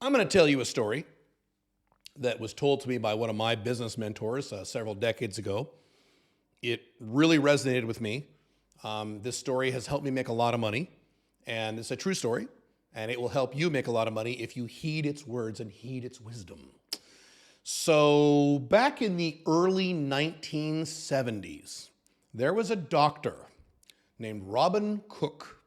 I'm going to tell you a story that was told to me by one of my business mentors several decades ago. It really resonated with me. This story has helped me make a lot of money, and it's a true story, and it will help you make a lot of money if you heed its words and heed its wisdom. So back in the early 1970s, there was a doctor named Robin Cook.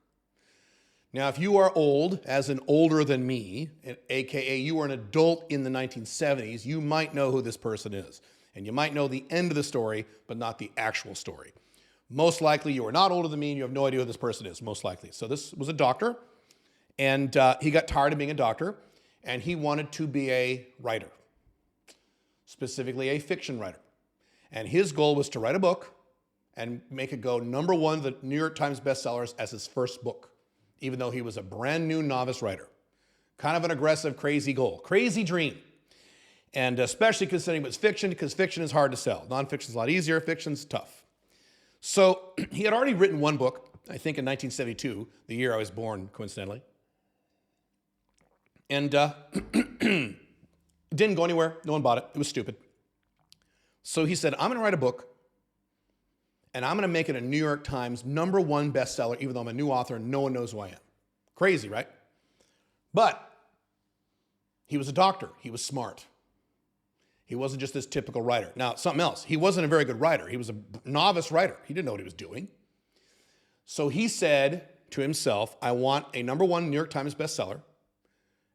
Now, if you are old, as in older than me, aka you were an adult in the 1970s, you might know who this person is. And you might know the end of the story, but not the actual story. Most likely you are not older than me and you have no idea who this person is, most likely. So this was a doctor, and he got tired of being a doctor, and he wanted to be a writer, specifically a fiction writer. And his goal was to write a book and make it go #1 the New York Times bestsellers as his first book, even though he was a brand new novice writer. Kind of an aggressive, crazy goal, crazy dream. And especially considering it was fiction, because fiction is hard to sell. Nonfiction is a lot easier, fiction's tough. So he had already written one book, I think in 1972, the year I was born, coincidentally. And it didn't go anywhere, no one bought it, it was stupid. So he said, I'm gonna write a book, and I'm gonna make it a New York Times #1 bestseller, even though I'm a new author and no one knows who I am. Crazy, right? But he was a doctor, he was smart. He wasn't just this typical writer. Now, something else, he wasn't a very good writer. He was a novice writer. He didn't know what he was doing. So he said to himself, I want a #1 New York Times bestseller,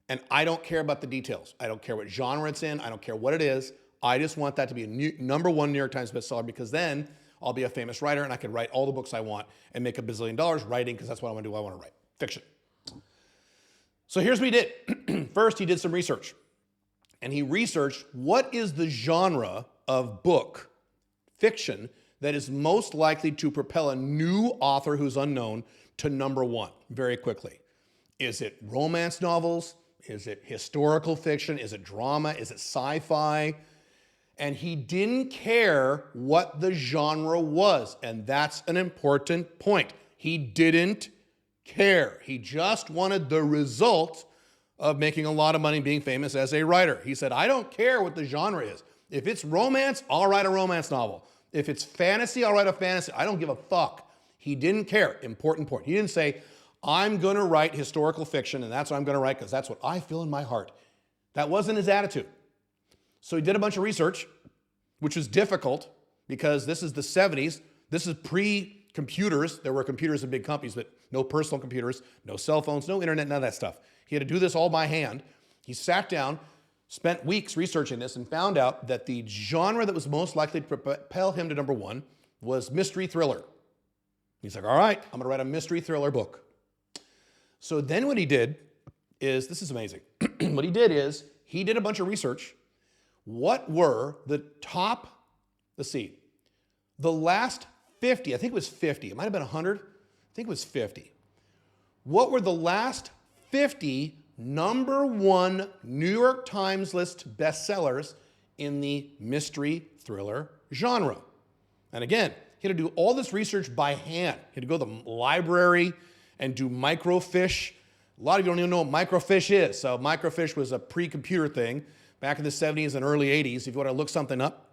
and I don't care about the details. I don't care what genre it's in. I don't care what it is. I just want that to be a #1 New York Times bestseller, because then I'll be a famous writer and I can write all the books I want and make $1 billion writing, because that's what I want to do. I want to write fiction. So here's what he did. First, he did some research. And he researched what is the genre of book, fiction, that is most likely to propel a new author who's unknown to #1 very quickly. Is it romance novels? Is it historical fiction? Is it drama? Is it sci-fi? And he didn't care what the genre was. And that's an important point. He didn't care. He just wanted the result of making a lot of money being famous as a writer. He said, I don't care what the genre is. If it's romance, I'll write a romance novel. If it's fantasy, I'll write a fantasy. I don't give a fuck. He didn't care. Important point. He didn't say, I'm gonna write historical fiction and that's what I'm gonna write because that's what I feel in my heart. That wasn't his attitude. So he did a bunch of research, which was difficult because this is the 70s. This is pre-computers. There were computers in big companies, but no personal computers, no cell phones, no internet, none of that stuff. He had to do this all by hand. He sat down, spent weeks researching this, and found out that the genre that was most likely to propel him to #1 was mystery thriller. He's like, all right, I'm gonna write a mystery thriller book. So then what he did is, this is amazing. What he did is, he did a bunch of research. What were the top, let's see, the last 50, I think it was 50, it might have been 100, I think it was 50. What were the last 50 #1 New York Times list bestsellers in the mystery thriller genre? And again, he had to do all this research by hand. He had to go to the library and do microfiche. A lot of you don't even know what microfiche is. So microfiche was a pre-computer thing back in the 70s and early 80s. If you want to look something up,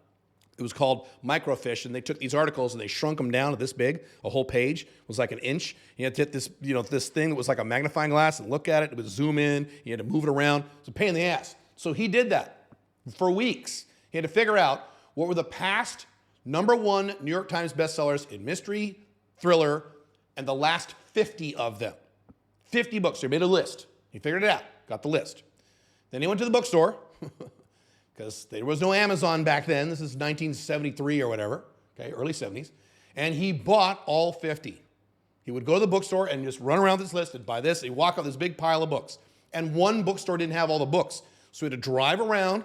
it was called microfiche, and they took these articles and they shrunk them down to this big. A whole page was like an inch. You had to hit this, this thing that was like a magnifying glass and look at it. It would zoom in. You had to move it around. It was a pain in the ass. So he did that for weeks. He had to figure out what were the past #1 New York Times bestsellers in mystery, thriller, and the last 50 of them. 50 books. So he made a list. He figured it out. Got the list. Then he went to the bookstore. Because there was no Amazon back then. This is 1973 or whatever, okay, early 70s. And he bought all 50. He would go to the bookstore and just run around this list and buy this. He'd walk out this big pile of books. And one bookstore didn't have all the books. So he had to drive around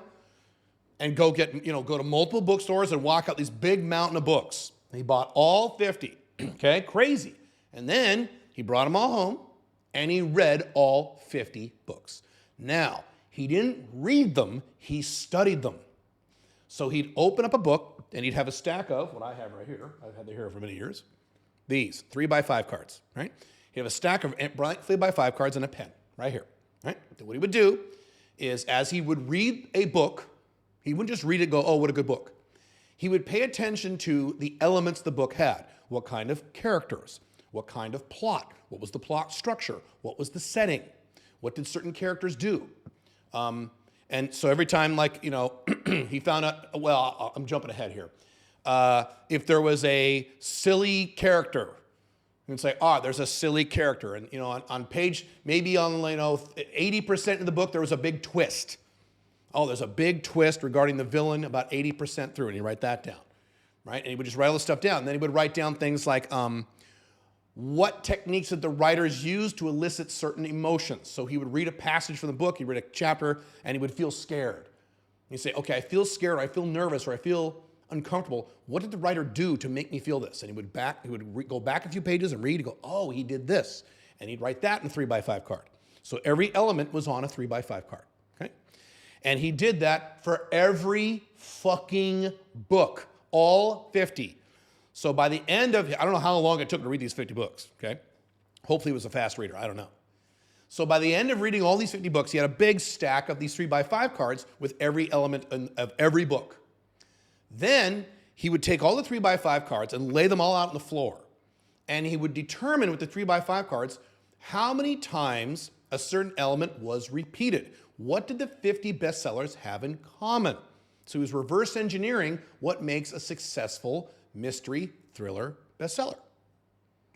and go to multiple bookstores and walk out this big mountain of books. He bought all 50, okay, crazy. And then he brought them all home and he read all 50 books. Now, he didn't read them, he studied them. So he'd open up a book and he'd have a stack of what I have right here. I've had it here for many years. These 3x5 cards, right? He'd have a stack of blank 3x5 cards and a pen right here, right? Then what he would do is as he would read a book, he wouldn't just read it and go, oh, what a good book. He would pay attention to the elements the book had. What kind of characters? What kind of plot? What was the plot structure? What was the setting? What did certain characters do? And so every time, like, you know, he found out, well, I'm jumping ahead here. If there was a silly character, you would say, there's a silly character. And, you know, on page, maybe on, you know, 80% of the book, there was a big twist. Oh, there's a big twist regarding the villain about 80% through, and he'd write that down, right? And he would just write all this stuff down. And then he would write down things like, what techniques did the writers use to elicit certain emotions? So he would read a passage from the book, he'd read a chapter, and he would feel scared. He'd say, okay, I feel scared, or I feel nervous, or I feel uncomfortable. What did the writer do to make me feel this? And he would go back a few pages and read and go, oh, he did this. And he'd write that in a 3x5 card. So every element was on a 3x5 card, okay? And he did that for every fucking book, all 50. So by the end of, I don't know how long it took to read these 50 books, okay? Hopefully he was a fast reader, I don't know. So by the end of reading all these 50 books, he had a big stack of these 3x5 cards with every element of every book. Then he would take all the 3x5 cards and lay them all out on the floor. And he would determine with the 3x5 cards how many times a certain element was repeated. What did the 50 bestsellers have in common? So he was reverse engineering what makes a successful mystery thriller bestseller.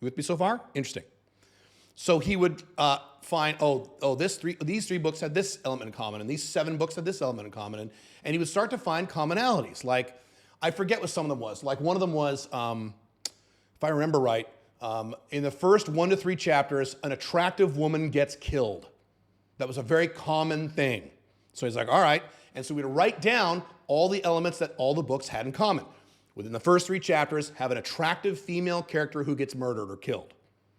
You with me so far? Interesting. So he would find, these 3 books had this element in common, and these 7 books had this element in common, and he would start to find commonalities. Like, I forget what some of them was. Like one of them was, if I remember right, in the first 1 to 3 chapters, an attractive woman gets killed. That was a very common thing. So he's like, all right, and so we'd write down all the elements that all the books had in common. Within the first 3 chapters, have an attractive female character who gets murdered or killed.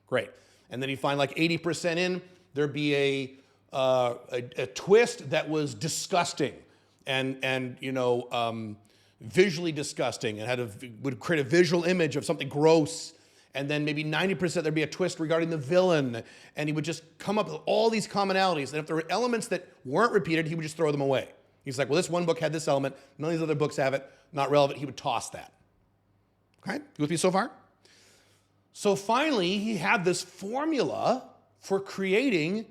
Great. And then you find like 80% in, there'd be a twist that was disgusting and you know, visually disgusting and would create a visual image of something gross. And then maybe 90% there'd be a twist regarding the villain. And he would just come up with all these commonalities. And if there were elements that weren't repeated, he would just throw them away. He's like, well, this one book had this element, none of these other books have it, not relevant. He would toss that. Okay, you with me so far? So finally, he had this formula for creating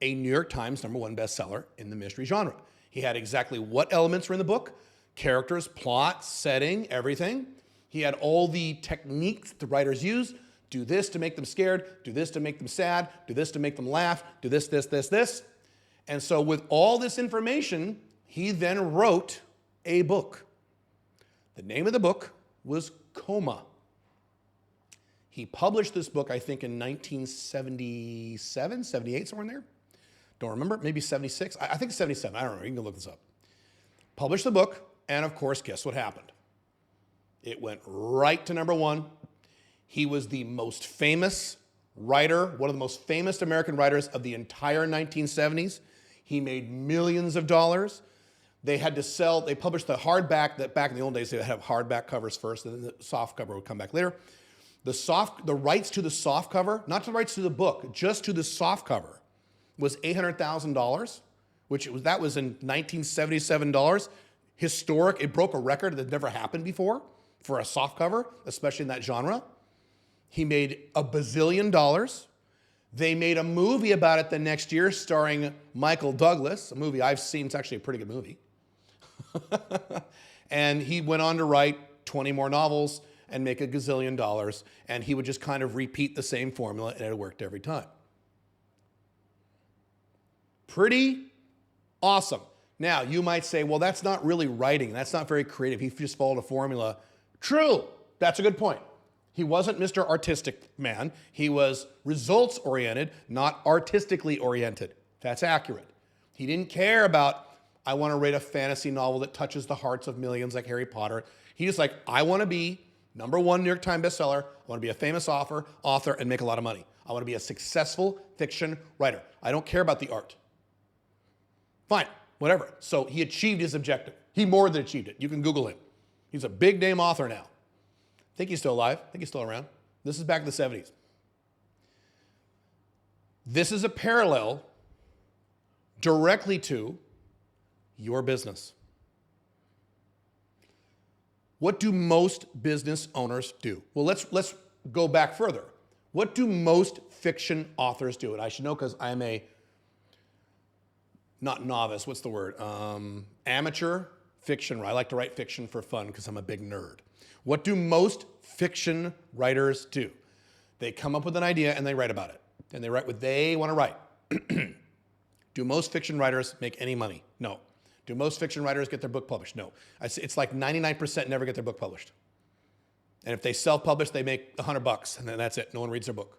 a New York Times #1 bestseller in the mystery genre. He had exactly what elements were in the book, characters, plot, setting, everything. He had all the techniques the writers use. Do this to make them scared, do this to make them sad, do this to make them laugh, do this, this, this, this. And so with all this information, he then wrote a book. The name of the book was Coma. He published this book, I think, in 1977, 78, somewhere in there. Don't remember, maybe 76. I think 77, I don't know, you can look this up. Published the book, and of course, guess what happened? It went right to #1. He was the most famous writer, one of the most famous American writers of the entire 1970s. He made millions of dollars. They had to sell, they published the hardback, that back in the old days, they would have hardback covers first, and then the soft cover would come back later. The rights to the soft cover, not the rights to the book, just to the soft cover, was $800,000, that was in 1977 dollars. Historic, it broke a record that had never happened before for a soft cover, especially in that genre. He made $1 bazillion. They made a movie about it the next year starring Michael Douglas, a movie I've seen. It's actually a pretty good movie. And he went on to write 20 more novels and make $1 gazillion, and he would just kind of repeat the same formula, and it worked every time. Pretty awesome. Now, you might say, well, that's not really writing. That's not very creative. He just followed a formula. True. That's a good point. He wasn't Mr. Artistic Man. He was results-oriented, not artistically oriented. That's accurate. He didn't care about, I want to write a fantasy novel that touches the hearts of millions like Harry Potter. He's just like, I want to be #1 New York Times bestseller. I want to be a famous author, and make a lot of money. I want to be a successful fiction writer. I don't care about the art. Fine, whatever. So he achieved his objective. He more than achieved it. You can Google him. He's a big name author now. I think he's still alive. I think he's still around. This is back in the 70s. This is a parallel directly to your business. What do most business owners do? Well, let's go back further. What do most fiction authors do? And I should know because I'm a, not novice, what's the word? Amateur fiction writer. I like to write fiction for fun because I'm a big nerd. What do most fiction writers do? They come up with an idea and they write about it. And they write what they want to write. Do most fiction writers make any money? No. Do most fiction writers get their book published? No. It's like 99% never get their book published. And if they self-publish, they make $100 and then that's it. No one reads their book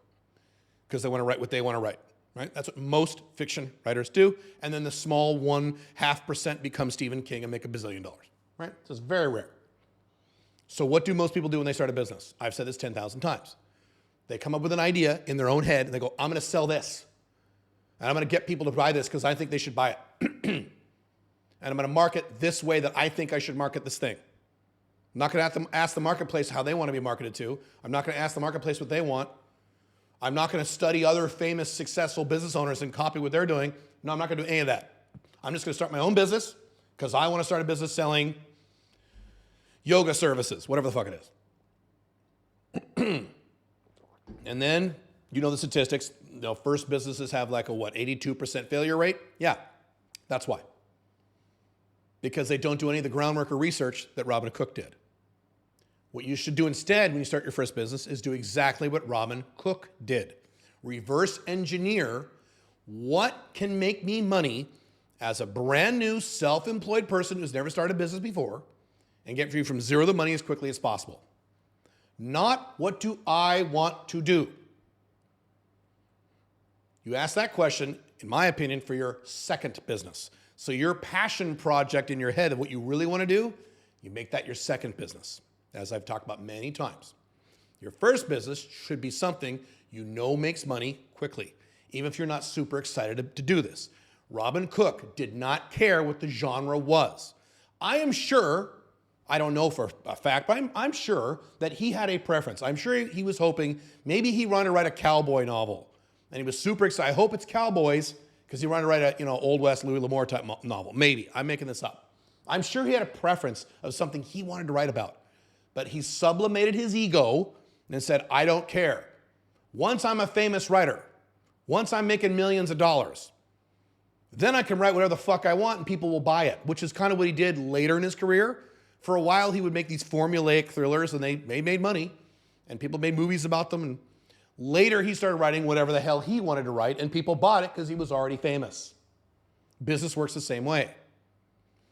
because they want to write what they want to write, right? That's what most fiction writers do. And then the small 0.5% become Stephen King and make $1 billion, right? So it's very rare. So what do most people do when they start a business? I've said this 10,000 times. They come up with an idea in their own head and they go, I'm going to sell this. And I'm going to get people to buy this because I think they should buy it. And I'm going to market this way that I think I should market this thing. I'm not going to ask the marketplace how they want to be marketed to. I'm not going to ask the marketplace what they want. I'm not going to study other famous, successful business owners and copy what they're doing. No, I'm not going to do any of that. I'm just going to start my own business because I want to start a business selling yoga services, whatever the fuck it is. And then, you know the statistics. You know, first businesses have like a, 82% failure rate? Yeah, that's why. Because they don't do any of the groundwork or research that Robin Cook did. What you should do instead when you start your first business is do exactly what Robin Cook did. Reverse engineer what can make me money as a brand new self-employed person who's never started a business before and get you from zero to money as quickly as possible. Not what do I want to do. You ask that question, in my opinion, for your second business. So your passion project in your head of what you really want to do, you make that your second business, as I've talked about many times. Your first business should be something you know makes money quickly, even if you're not super excited to do this. Robin Cook did not care what the genre was. I am sure, I don't know for a fact, but I'm sure that he had a preference. I'm sure he was hoping maybe he wanted to write a cowboy novel. And he was super excited. I hope it's cowboys because he wanted to write a Old West Louis L'Amour type novel. Maybe. I'm making this up. I'm sure he had a preference of something he wanted to write about. But he sublimated his ego and said, I don't care. Once I'm a famous writer, once I'm making millions of dollars, then I can write whatever the fuck I want and people will buy it, which is kind of what he did later in his career. For a while, he would make these formulaic thrillers and they made money and people made movies about them. And later, he started writing whatever the hell he wanted to write and people bought it because he was already famous. Business works the same way.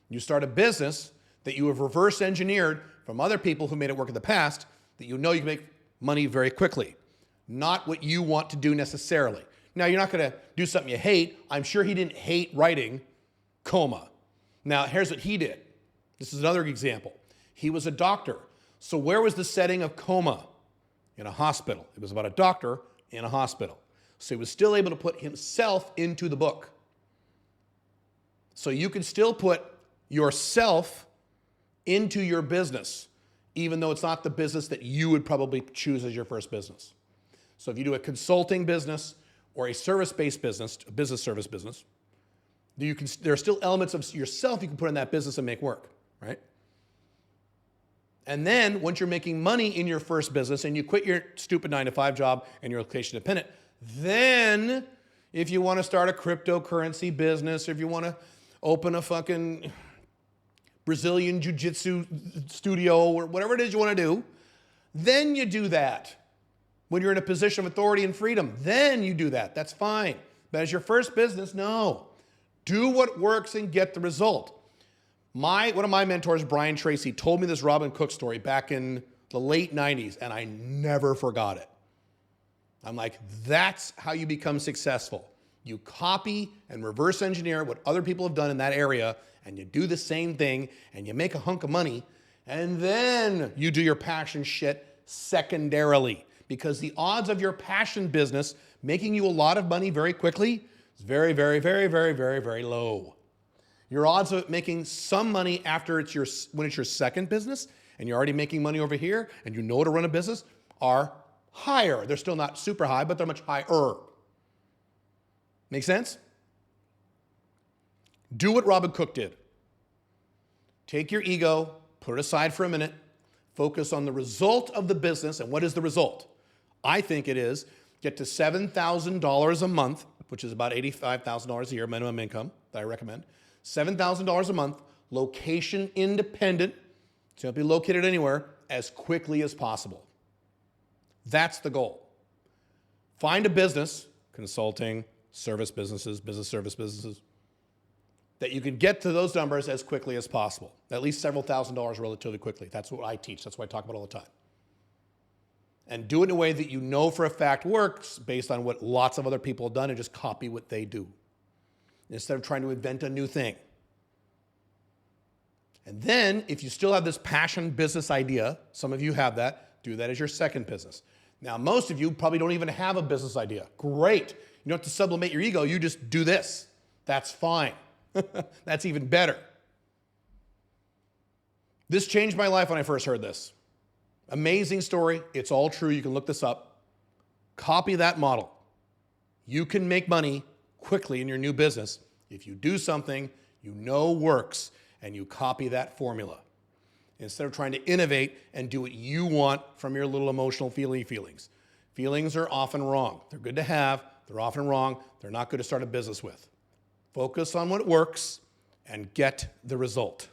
You start a business that you have reverse engineered from other people who made it work in the past that you know you can make money very quickly. Not what you want to do necessarily. Now, you're not going to do something you hate. I'm sure he didn't hate writing Coma. Now, here's what he did. This is another example. He was a doctor. So where was the setting of Coma? In a hospital. It was about a doctor in a hospital. So he was still able to put himself into the book. So you can still put yourself into your business, even though it's not the business that you would probably choose as your first business. So if you do a consulting business or a service-based business, a business service business, there are still elements of yourself you can put in that business and make work, right? And then once you're making money in your first business and you quit your stupid 9-to-5 job and you're location dependent, then if you want to start a cryptocurrency business or if you want to open a fucking Brazilian jiu-jitsu studio or whatever it is you want to do, then you do that. When you're in a position of authority and freedom, then you do that. That's fine. But as your first business, no. Do what works and get the result. One of my mentors, Brian Tracy, told me this Robin Cook story back in the late 90s, and I never forgot it. I'm like, that's how you become successful. You copy and reverse engineer what other people have done in that area, and you do the same thing, and you make a hunk of money, and then you do your passion shit secondarily. Because the odds of your passion business making you a lot of money very quickly is very, very, very, very, very, very low. Your odds of making some money after when it's your second business and you're already making money over here and you know how to run a business are higher. They're still not super high, but they're much higher. Make sense? Do what Robin Cook did. Take your ego, put it aside for a minute, focus on the result of the business. And what is the result? I think it is get to $7,000 a month, which is about $85,000 a year minimum income that I recommend. $7,000 a month, location independent, so don't be located anywhere, as quickly as possible. That's the goal. Find a business, consulting, service businesses, business service businesses, that you can get to those numbers as quickly as possible. At least several $1,000s relatively quickly. That's what I teach. That's what I talk about all the time. And do it in a way that you know for a fact works based on what lots of other people have done, and just copy what they do instead of trying to invent a new thing. And then if you still have this passion business idea, some of you have that, do that as your second business. Now, most of you probably don't even have a business idea. Great. You don't have to sublimate your ego. You just do this. That's fine. That's even better. This changed my life when I first heard this. Amazing story. It's all true. You can look this up. Copy that model. You can make money quickly in your new business if you do something you know works and you copy that formula. Instead of trying to innovate and do what you want from your little emotional feelings. Feelings are often wrong. They're good to have. They're often wrong. They're not good to start a business with. Focus on what works and get the result.